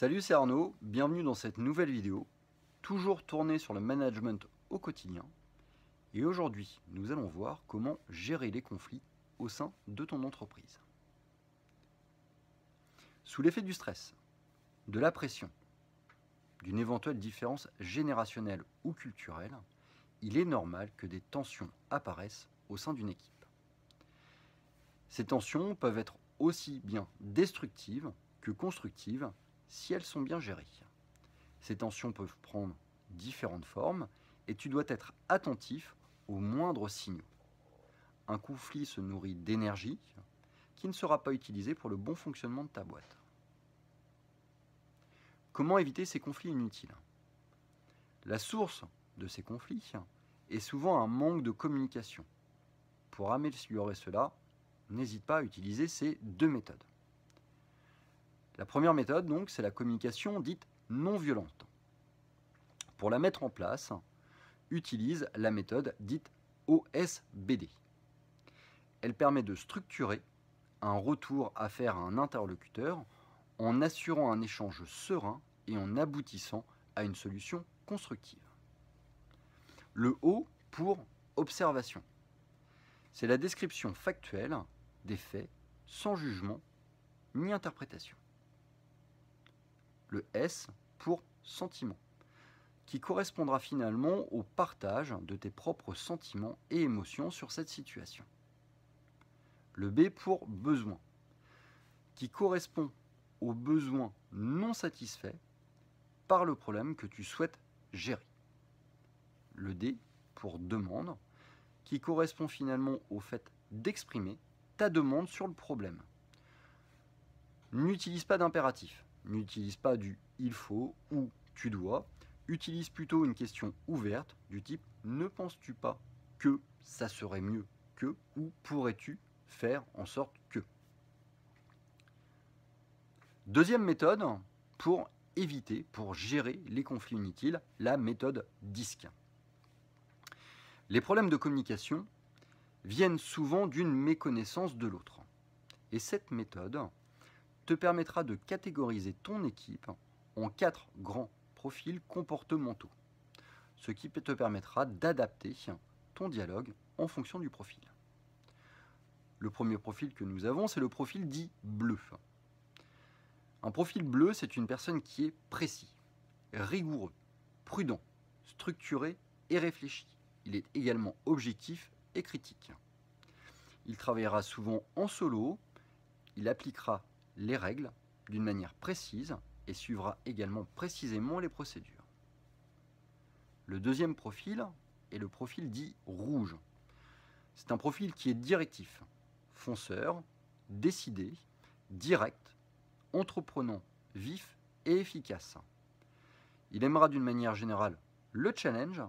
Salut, c'est Arnaud, bienvenue dans cette nouvelle vidéo, toujours tournée sur le management au quotidien. Et aujourd'hui, nous allons voir comment gérer les conflits au sein de ton entreprise. Sous l'effet du stress, de la pression, d'une éventuelle différence générationnelle ou culturelle, il est normal que des tensions apparaissent au sein d'une équipe. Ces tensions peuvent être aussi bien destructives que constructives si elles sont bien gérées. Ces tensions peuvent prendre différentes formes et tu dois être attentif aux moindres signaux. Un conflit se nourrit d'énergie qui ne sera pas utilisée pour le bon fonctionnement de ta boîte. Comment éviter ces conflits inutiles? La source de ces conflits est souvent un manque de communication. Pour améliorer cela, n'hésite pas à utiliser ces deux méthodes. La première méthode, donc, c'est la communication dite non violente. Pour la mettre en place, utilise la méthode dite OSBD. Elle permet de structurer un retour à faire à un interlocuteur en assurant un échange serein et en aboutissant à une solution constructive. Le O pour observation. C'est la description factuelle des faits sans jugement ni interprétation. Le S pour sentiment, qui correspondra finalement au partage de tes propres sentiments et émotions sur cette situation. Le B pour besoin, qui correspond aux besoins non satisfaits par le problème que tu souhaites gérer. Le D pour demande, qui correspond finalement au fait d'exprimer ta demande sur le problème. N'utilise pas d'impératif, n'utilise pas du il faut ou tu dois, utilise plutôt une question ouverte du type ne penses-tu pas que ça serait mieux que ou pourrais-tu faire en sorte que. Deuxième méthode pour éviter, pour gérer les conflits inutiles, la méthode DISC. Les problèmes de communication viennent souvent d'une méconnaissance de l'autre. Et cette méthode te permettra de catégoriser ton équipe en 4 grands profils comportementaux, ce qui te permettra d'adapter ton dialogue en fonction du profil. Le premier profil que nous avons, c'est le profil dit bleu. Un profil bleu, c'est une personne qui est précis, rigoureux, prudent, structuré et réfléchi. Il est également objectif et critique. Il travaillera souvent en solo, il appliquera les règles d'une manière précise et suivra également précisément les procédures. Le deuxième profil est le profil dit rouge. C'est un profil qui est directif, fonceur, décidé, direct, entreprenant, vif et efficace. Il aimera d'une manière générale le challenge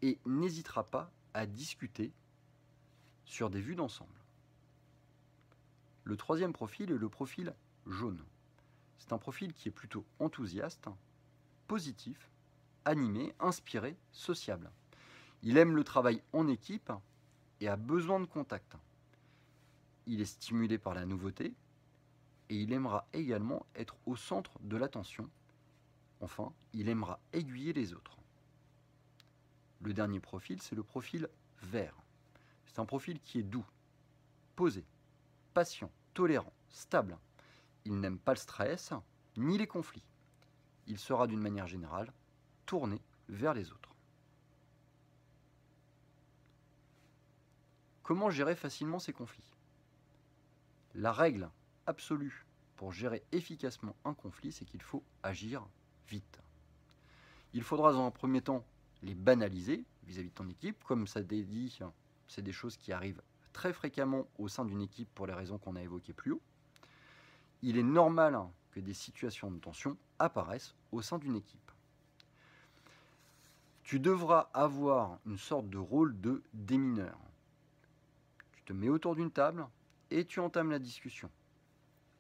et n'hésitera pas à discuter sur des vues d'ensemble. Le troisième profil est le profil jaune. C'est un profil qui est plutôt enthousiaste, positif, animé, inspiré, sociable. Il aime le travail en équipe et a besoin de contact. Il est stimulé par la nouveauté et il aimera également être au centre de l'attention. Enfin, il aimera aiguiller les autres. Le dernier profil, c'est le profil vert. C'est un profil qui est doux, posé, patient, tolérant, stable. Il n'aime pas le stress ni les conflits. Il sera d'une manière générale tourné vers les autres. Comment gérer facilement ces conflits? La règle absolue pour gérer efficacement un conflit, c'est qu'il faut agir vite. Il faudra dans un premier temps les banaliser vis-à-vis de ton équipe. Comme ça t'est dit, c'est des choses qui arrivent très fréquemment au sein d'une équipe pour les raisons qu'on a évoquées plus haut. Il est normal que des situations de tension apparaissent au sein d'une équipe. Tu devras avoir une sorte de rôle de démineur. Tu te mets autour d'une table et tu entames la discussion.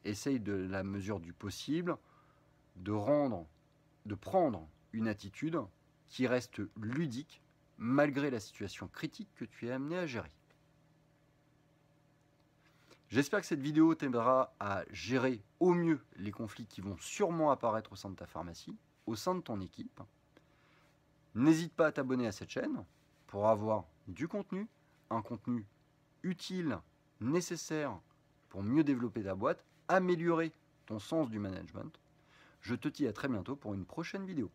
Essaye de la mesure du possible de prendre une attitude qui reste ludique malgré la situation critique que tu es amené à gérer. J'espère que cette vidéo t'aidera à gérer au mieux les conflits qui vont sûrement apparaître au sein de ta pharmacie, au sein de ton équipe. N'hésite pas à t'abonner à cette chaîne pour avoir du contenu, un contenu utile, nécessaire pour mieux développer ta boîte, améliorer ton sens du management. Je te dis à très bientôt pour une prochaine vidéo.